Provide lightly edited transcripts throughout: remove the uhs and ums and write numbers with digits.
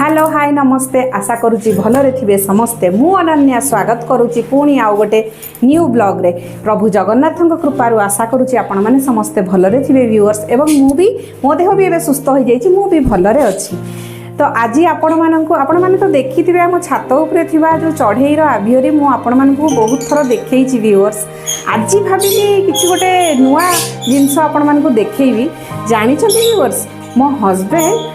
Hello hi नमस्ते आशा करुच्ची भलरे थे समस्ते मु अनन्या स्वागत करुच्ची पुणी आउ गोटे न्यू ब्लॉग रे प्रभु जगन्नाथ कृपार आशा करुच्ची आपण माने समस्ते भलरे थे व्यूअर्स एवं मु भी मो देह भी एबे सुस्थ हो जाइछि मु भी भलरे अछि। तो आज आपण माने तो देखिथिबे हम छात उपरे थिबा जो चढ़ेईर आभियरी मु आपण मानकु बहुत थर देखैछि व्यूअर्स। आज भाबिली किछि गोटे नुआ जिंस आपण मानकु देखैबी। जानिछथि व्यूअर्स मो हस्बैंड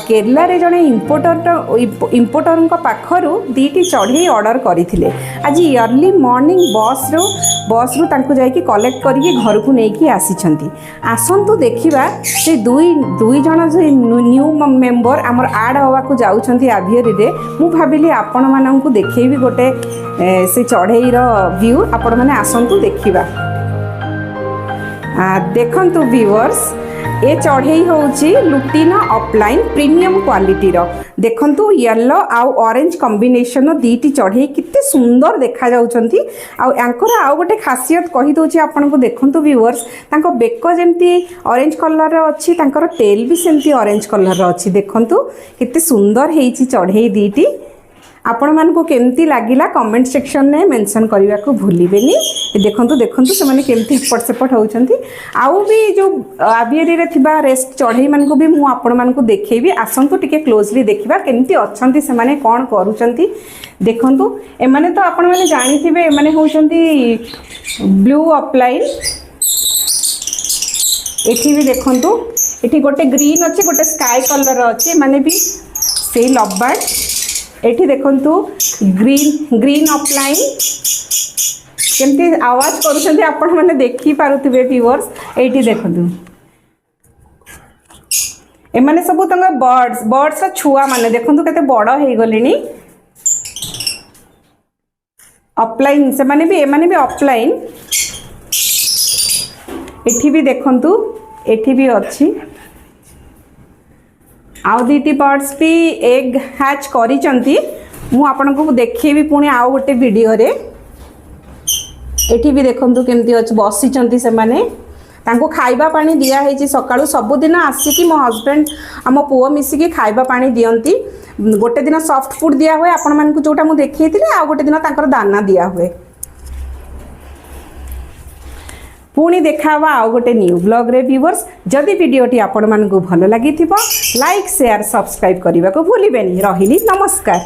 केरला रे जड़े इम्पोर्टर पाखर दीटी चढ़ई ऑर्डर करते आज अर्ली मॉर्निंग बस रु जाकि कलेक्ट करके घर को लेकिन आसतु देखा से दुई जन न्यू मेंबर आमर आड हवा को जाऊँच आभियरी रे मु भाविली आपण मानू देखेबी गोटे से चढ़ईर व्यू आपण मैंने आसतु देखा देखंतु व्यूअर्स ए चढ़ई होची लुटिना ऑफलाइन प्रीमियम क्वालिटी रो देखंतु येलो आउ ऑरेंज कॉम्बिनेशन दीटी चढ़ई कितने सुंदर देखा जाउछंती आउ एंकर आउ गोटे खासियत कहि दोची आपन को देखंतु व्यूअर्स तांको बेक जेमती ऑरेंज कलर रो अछि तांकर टेल भी सेमती ऑरेंज कलर रो अछि देखंतु कितने सुंदर हेची चढ़ई दीटी आपण मानकु केमती लागिला कमेंट सेक्शन में मेंशन करने को भूलिबेनी। देखंतु देखंतु से माने केमती इपट सेपट होउछंती आउ भी जो आभियरी रे थिबा रेस्ट चढ़ई मानकु भी मु आपण मानकु देखेबी आसंतु टिके क्लोजली देखिबा केमती अछंती से माने कोन करूछंती। देखंतु ए माने तो आपण माने जानि थिबे ए माने होउछंती ब्लू ऑफलाइन एठी भी देखंतु एठी गोटे ग्रीन अच्छे गोटे स्काई कलर अच्छे माने भी से लवबर्ड एठी देखंतु ग्रीन ऑफलाइन केमती आवाज करूछंती आपण माने देखि पारुथिबे व्यूअर्स। एठी देखंतु ए माने सब तंग बर्ड्स रा छुआ माने देखंतु केते बड़ हे गलिनी ऑफलाइन से माने भी ऑफलाइन एठी भी देखंतु एठी भी अच्छी आउ दीटी बर्ड्स भी एग हैच करिचंती मु आपन को देखेबी पुणी आउ गोटे वीडियो रे एठी भी देखंतु केमती अछि बसिचंती से माने तांको खाइबा पानी दिया हेची सकाळु सब दिन आसी मो हस्बैंड आम पुओ मिसिकी खाइबा पानी दियंती गोटे दिन सॉफ्ट फूड दिया हुए आपण मानकु जोटा मु देखैतिले आ गोटे दिन तांकर दाना दिया हुए। पुणी देखा आउ गोटे न्यू ब्लॉग रे व्यूअर्स जदि वीडियोटी आपण मानकु भल लागिथिबो लाइक शेयर सब्सक्राइब करने को भूलिबेनी। रहिली नमस्कार।